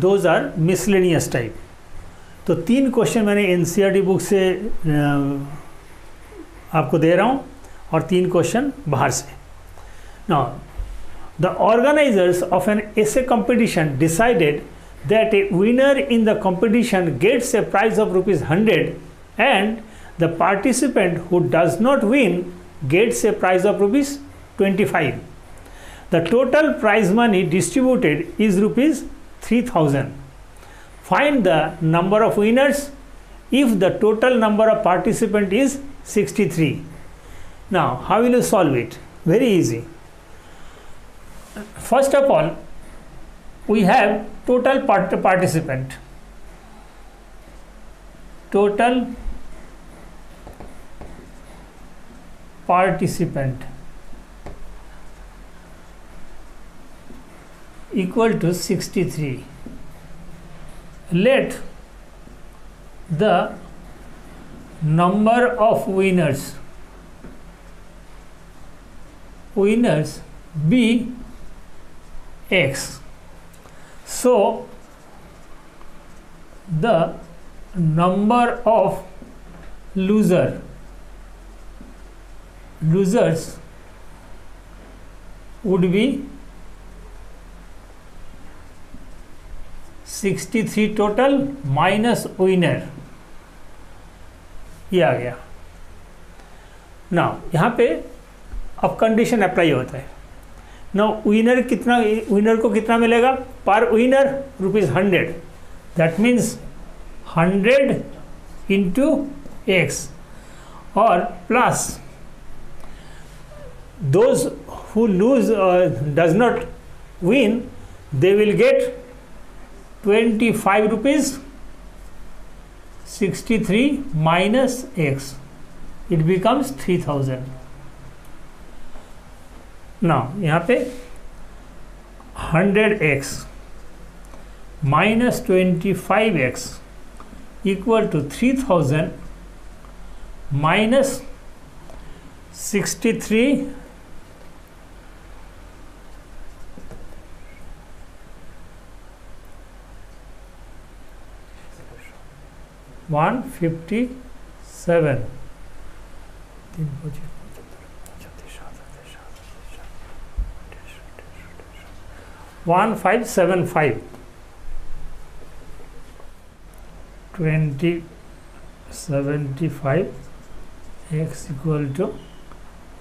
Those are miscellaneous type. तो 3 question मैंने NCERT book से आपको दे रहा हूँ और 3 क्वेश्चन बाहर से। Now the organisers of an essay competition decided that a winner in the competition gets a prize of ₹100 and the participant who does not win gets a prize of ₹25. The total prize money distributed is ₹3,000. Find the number of winners if the total number of participants is 63. Now, how will you solve it? Very easy. First of all, we have total participant. Total participant equal to 63. Let the number of winners be X. So the number of losers would be 63 total minus winner। ये आ गया। Now यहाँ पे अब condition apply होता है। Now winner को कितना मिलेगा? पर winner ₹100। That means 100 into X और plus those who lose does not win they will get ₹25। 63 minus X, it becomes 3000। now यहाँ पे 100x minus 25x equal to 3000 minus 63 157 1575 2075 x equal to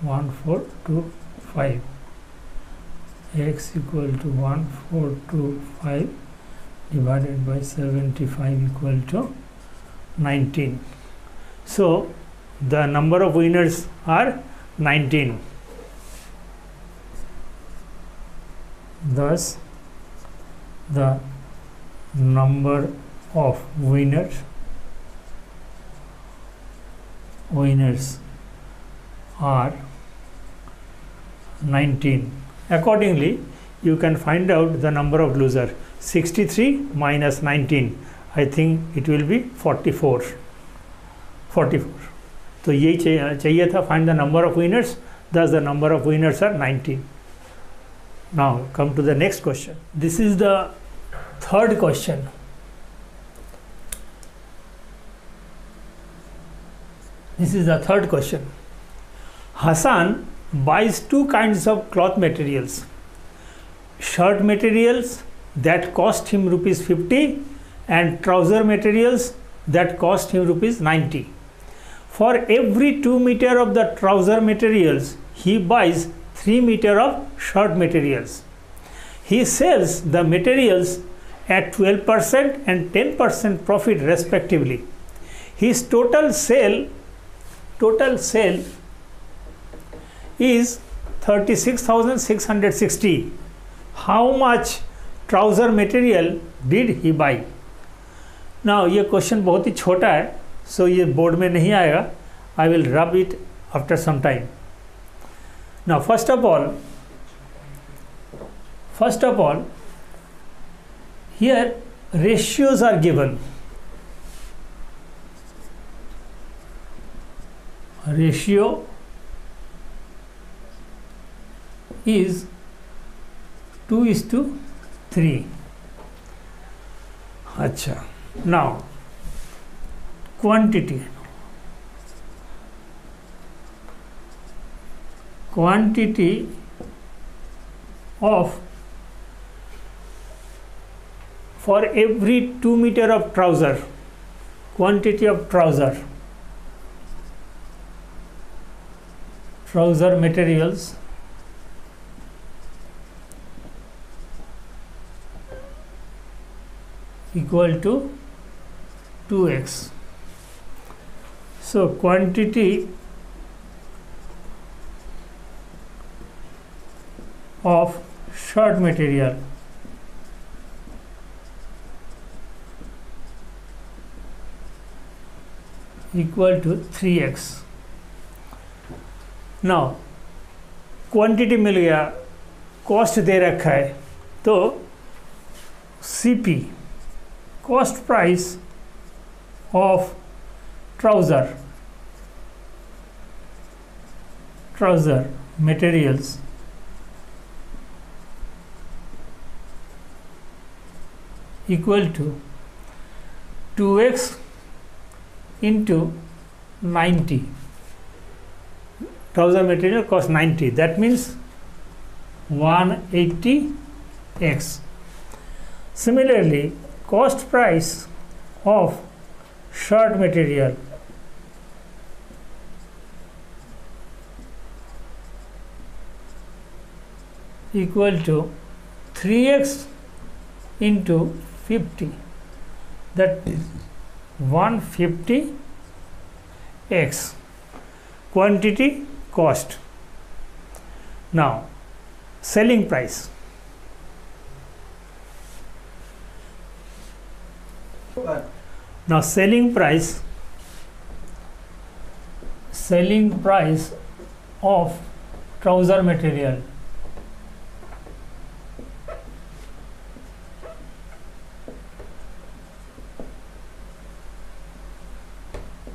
1425 x equal to 1425 divided by 75 equal to 19. So the number of winners are 19. Thus the number of winners are 19. Accordingly, you can find out the number of losers. 63 minus 19, I think it will be 44. तो यही चाहिए था, find the number of winners. Thus the number of winners are 19. Now come to the next question. This is the third question. Hassan buys 2 kinds of cloth materials. Shirt materials that cost him ₹50 and trouser materials that cost him ₹90. For every 2 meters of the trouser materials, he buys 3 meters of shirt materials. He sells the materials at 12% and 10% profit respectively. His total sale is 36,660. How much trouser material did he buy? Now ये question बहुत ही छोटा है, so ये board में नहीं आएगा. I will rub it after some time. Now first of all here ratios are given. Ratio is 2:3. अच्छा, now quantity of for every 2 meter of trouser, quantity of trouser materials equal to 2x. So quantity of shirt material equal to 3x. Now quantity मिल गया, cost दे रखा है, तो CP cost price of trouser materials equal to 2x into 90. Trouser material cost 90, that means 180x. Similarly, cost price of shirt material equal to 3x into 50, that is 150x. Quantity, cost. Now selling price. Now selling price of trouser material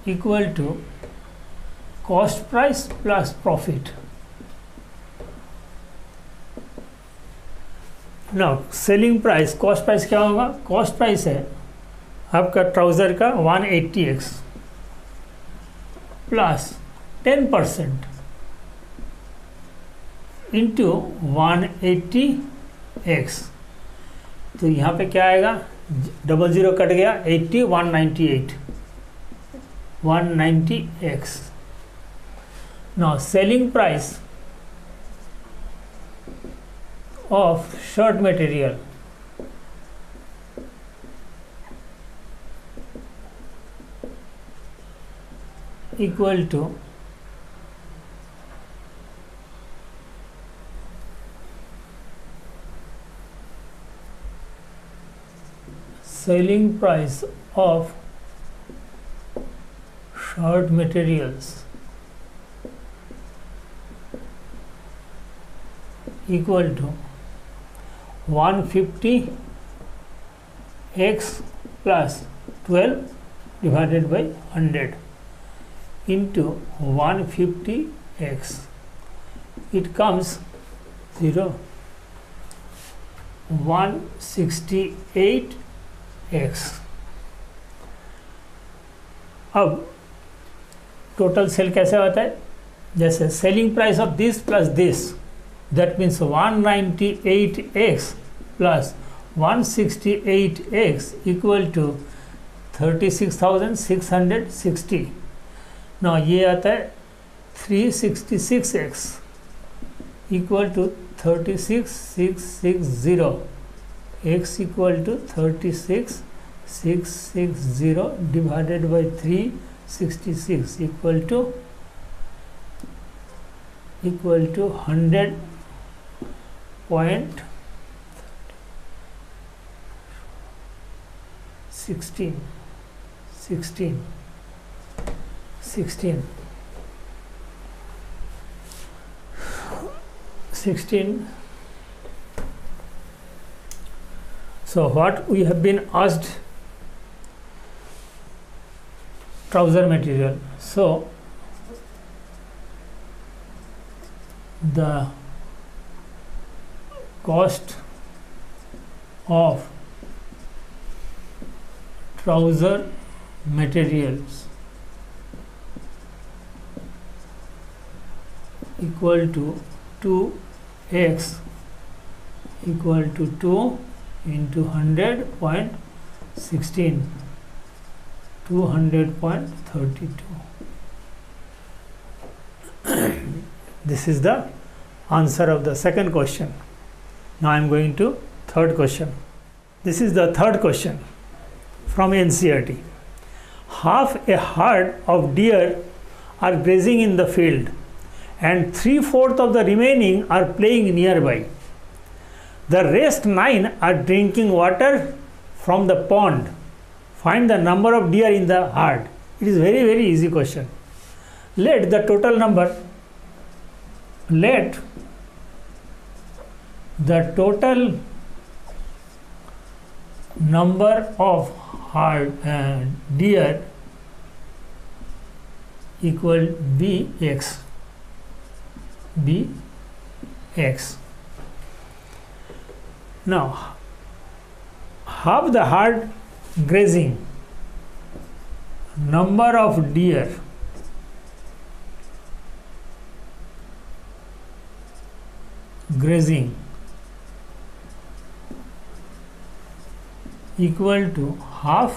equal to cost price plus profit. Now selling price, cost price क्या होगा? cost price है आपका trouser का 180x plus 10% into 180x, तो यहाँ पे क्या आएगा? 00 कट गया, 80 198 190x. Now selling price of shirt material equal to selling price of shirt materials equal to 150x plus 12 divided by 100 into 150x. It comes 168x. अब total sale कैसे होता है? जैसे selling price of this plus this, that means 198x plus 168x equal to 36,660. now ये आता है 366x equal to 36,660, x equal to 36,660 divided by 366 equal to 100.16. So what we have been asked, trouser material. So the cost of trouser materials equal to 2x equal to 2 into 100.16, 200.32. This is the answer of the second question. Now I am going to third question. This is the third question from NCERT. Half a herd of deer are grazing in the field and 3/4 of the remaining are playing nearby. The rest 9 are drinking water from the pond. Find the number of deer in the herd. It is very, very easy question. Let the total number of herd deer equal bx. Now half the herd grazing, number of deer grazing equal to half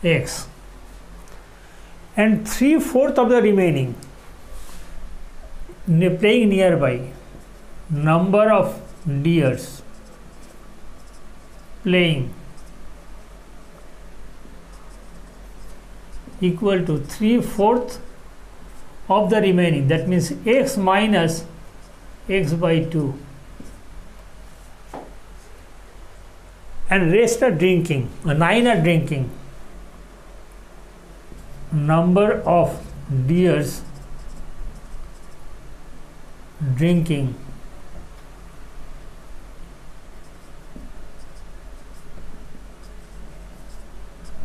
x, and 3/4 of the remaining playing nearby, number of deers playing equal to 3/4 of the remaining, that means x minus x by 2, and rest are drinking, 9 are drinking, number of deers drinking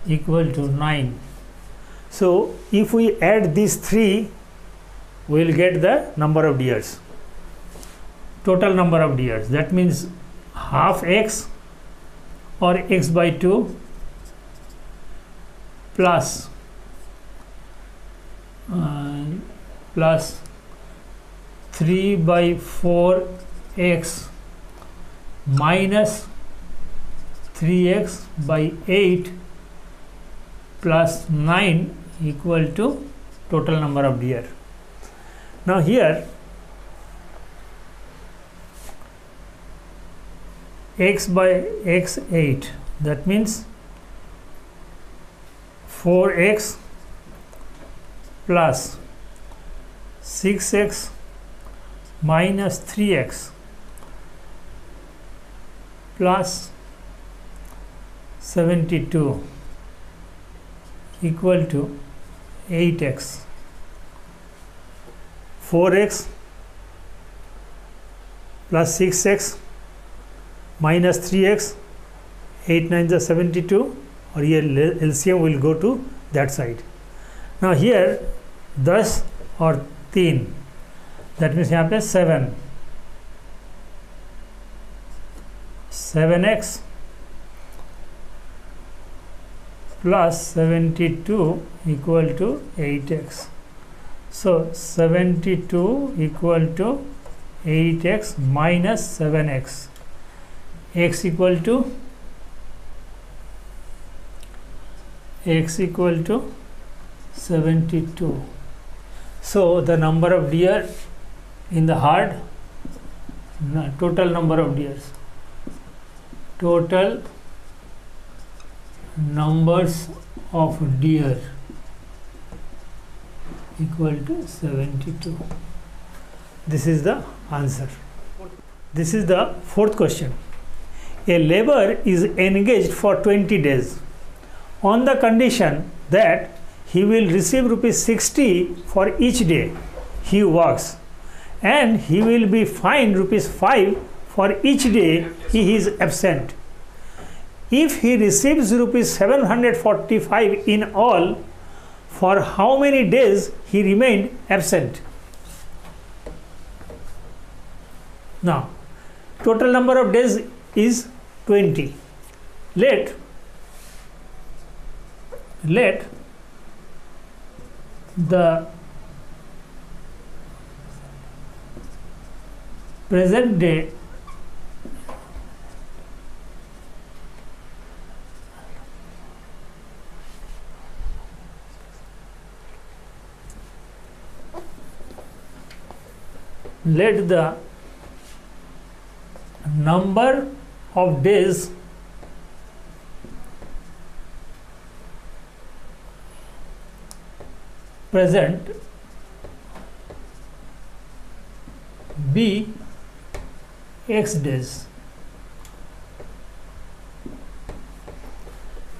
equal to 9. So if we add these 3, we will get the number of deers, total number of deers. That means half x or x by 2 plus 3 by 4 x minus 3x by 8 plus 9 equal to total number of deer. Now here x by x 8, that means 4x plus 6x minus 3x plus 72 equal to 8x. 4x plus 6x minus 3x, 8 9 is 72, or here LCM will go to that side. Now here 10 और 3, that means यहाँ पे 7x plus 72 equal to 8x. So 72 equal to 8x minus 7x, x equal to 72. So the number of deer in the herd, total number of deers, total numbers of deer equal to 72. This is the answer. This is the fourth question. A laborer is engaged for 20 days on the condition that he will receive ₹60 for each day he works, and he will be fined ₹5 for each day he is absent. If he receives ₹745 in all, for how many days he remained absent? Now, total number of days is 20. Let let the present day let the number of days present be x days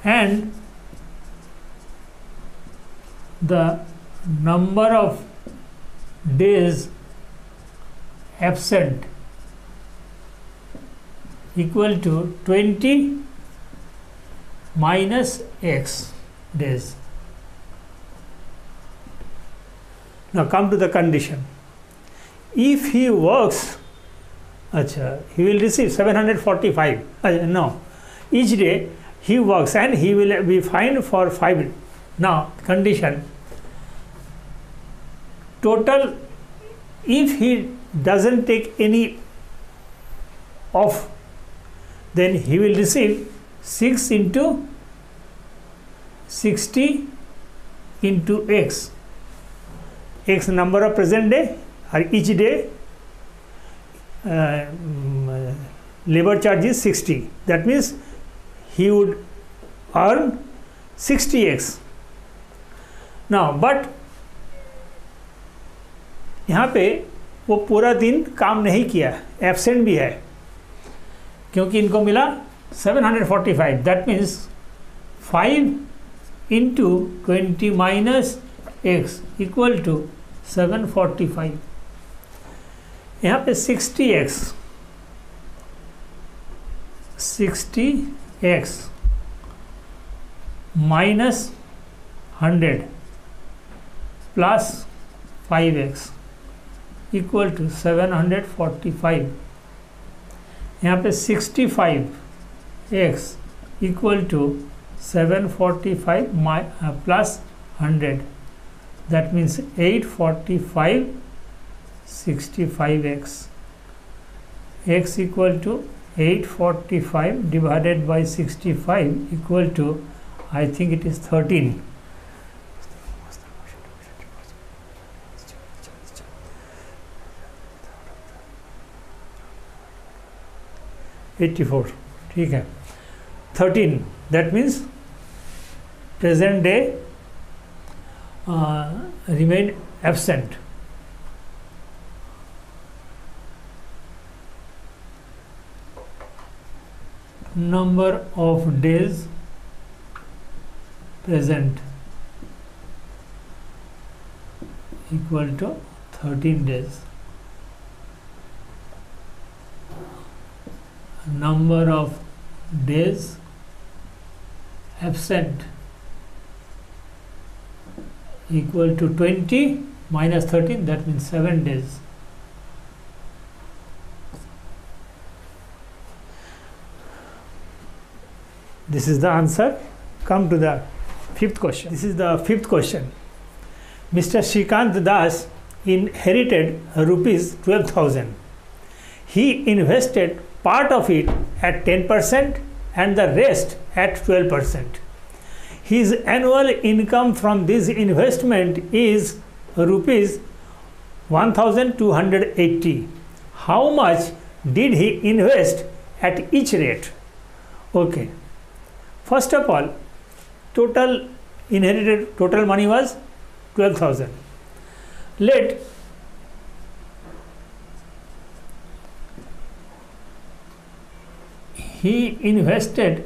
and the number of days absent equal to 20 minus x days. Now come to the condition. If he works, he will receive 745. No, each day he works and he will be fined for 5. Now condition, total, if he doesn't take any off, then he will receive 6 into 60 into x. X number of present day, or each day labor charge is 60. That means he would earn 60x. Now but यहाँ पे वो पूरा दिन काम नहीं किया, absent भी है, क्योंकि इनको मिला 745. That means 5 into 20 minus X equal to 745. यहाँ पे 60x minus 100 plus 5x equal to 745. यहाँ पे 65x equal to 745 plus 100. That means 845 65x. x equal to 845 divided by 65 equal to, I think it is 13. $84. ठीक है, 13. That means present day remain absent. Number of days present equal to 13 days. Number of days absent equal to 20 minus 13, that means 7 days. This is the answer. Come to the fifth question. This is the fifth question. Mr. Shrikant Das inherited rupees 12,000. He invested part of it at 10% and the rest at 12%. His annual income from this investment is rupees 1,280. How much did he invest at each rate? Okay. First of all, total money was 12,000. Let he invested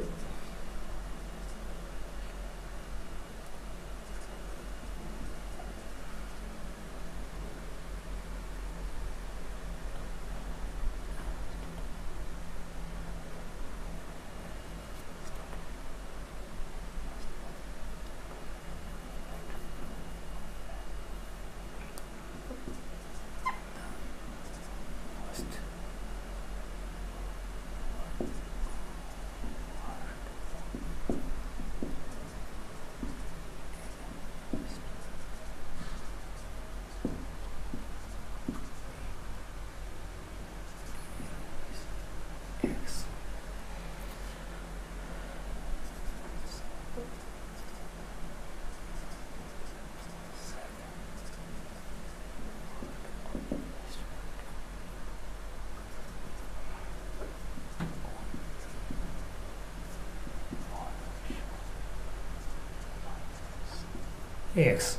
x.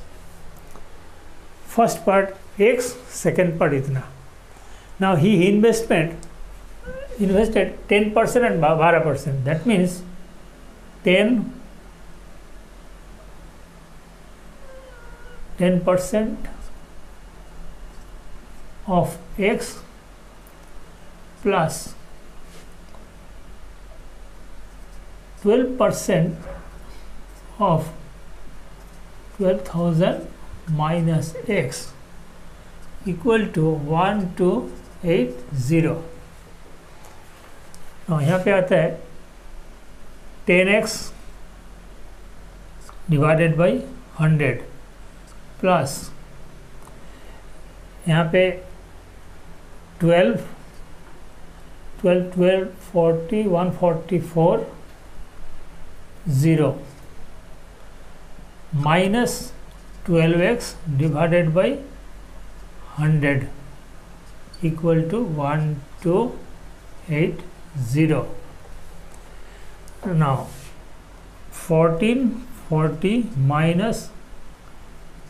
First part x, second part इतना. Now he invested 10% and 12%. That means 10% of x plus 12% of 12,000 minus x equal to 1280. यहाँ पे आता है 10x divided by 100 plus यहाँ पे 12 40 144 0 minus 12x divided by 100 equal to 1280. Now 1440 minus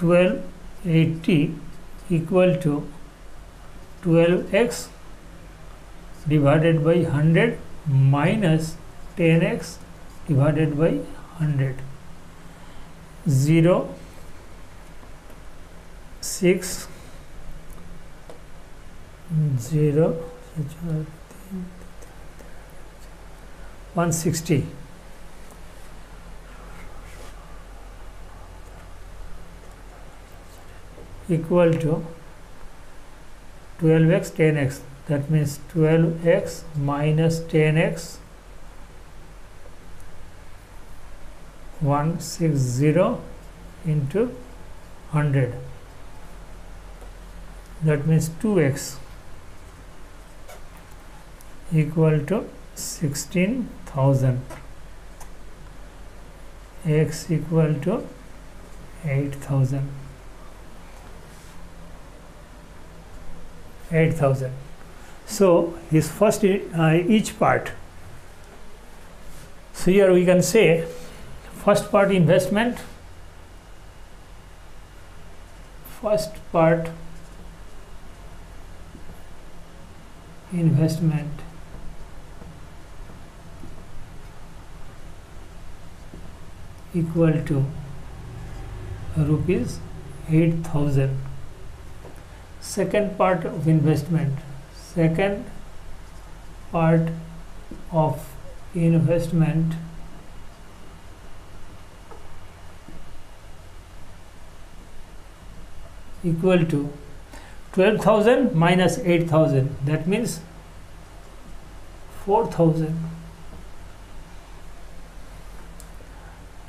1280 equal to 12x divided by 100 minus 10x divided by 100. 0 6 0 160 equal to 12x 10x. That means 12x minus 10x 160 into 100. That means 2x equal to 16,000. X equal to 8,000. 8,000. So his first each part. So here we can say first part investment, first part investment equal to rupees 8,000. Second part of investment, second part of investment equal to 12,000 minus 8,000. That means 4,000.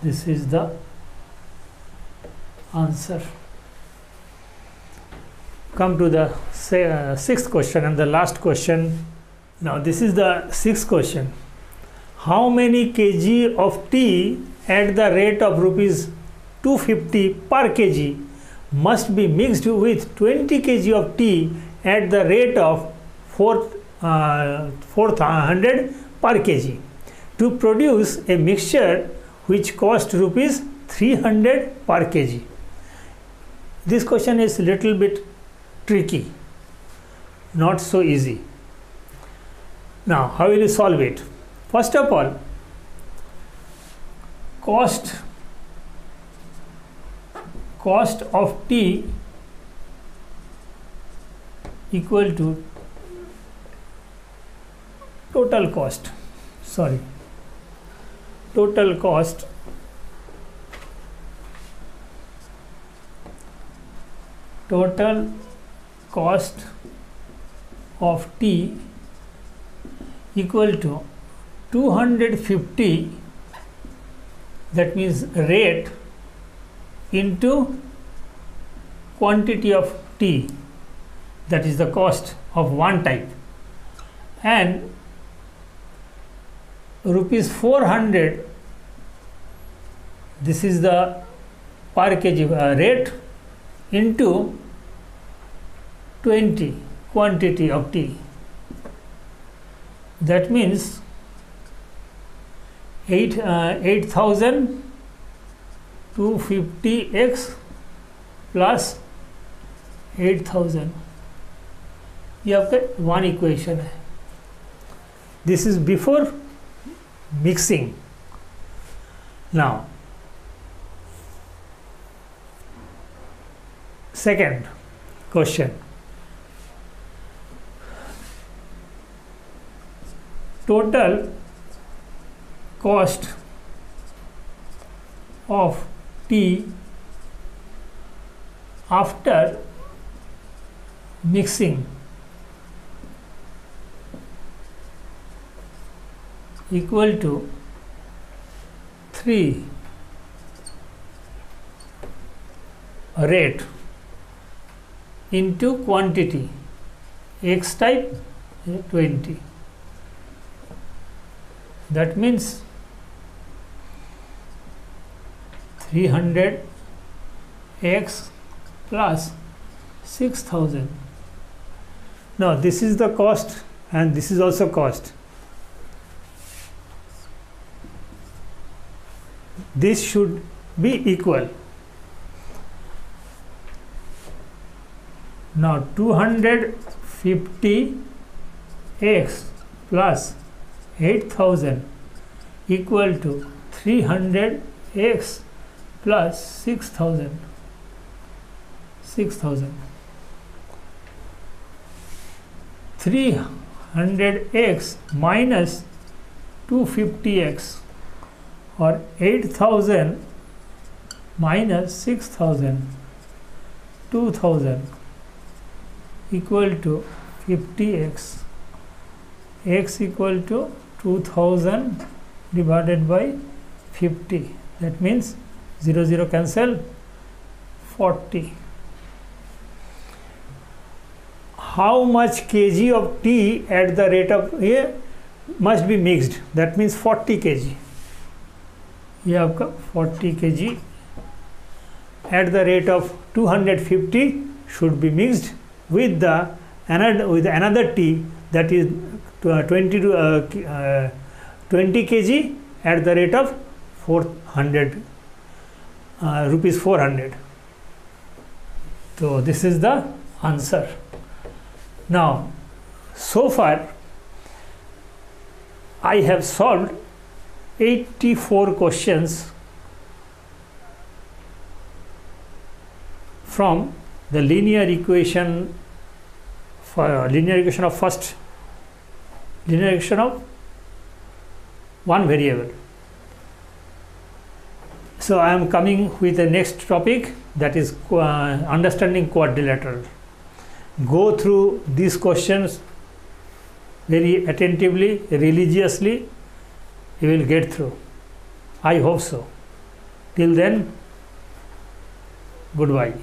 This is the answer. Come to the sixth question and the last question. Now this is the sixth question. How many kg of tea at the rate of rupees 250 per kg must be mixed with 20 kg of tea at the rate of 400 per kg to produce a mixture which cost rupees 300 per kg? This question is little bit tricky, not so easy. Now how will you solve it? First of all, cost of tea equal to total cost of tea equal to 250, that means rate, into quantity of tea, that is the cost of one type, and rupees 400, this is the per kg rate, into 20 quantity of tea. That means 8,000 250x plus 8000, ये आपका one equation है. This is before mixing. Now second question, total cost of tea after mixing equal to 3 rate into quantity x type 20. That means 300x plus 6000. Now this is the cost and this is also cost. This should be equal. Now 250x plus 8000 equal to 300x plus 6000. 300x minus 250x or 8000 minus 6000, 2000 equal to 50x. X equal to 2000 divided by 50. That means 0 0 cancel, 40. How much kg of tea at the rate of ये must be mixed? That means 40 kg. ये आपका 40 kg at the rate of 250 should be mixed with the another tea that is 20 kg at the rate of 400 rupees 400. So this is the answer. Now so far I have solved 84 questions from the linear equation of first linear equation of one variable. So I am coming with the next topic, that is understanding quadrilateral. Go through these questions very attentively, religiously. You will get through. I hope so. Till then, goodbye.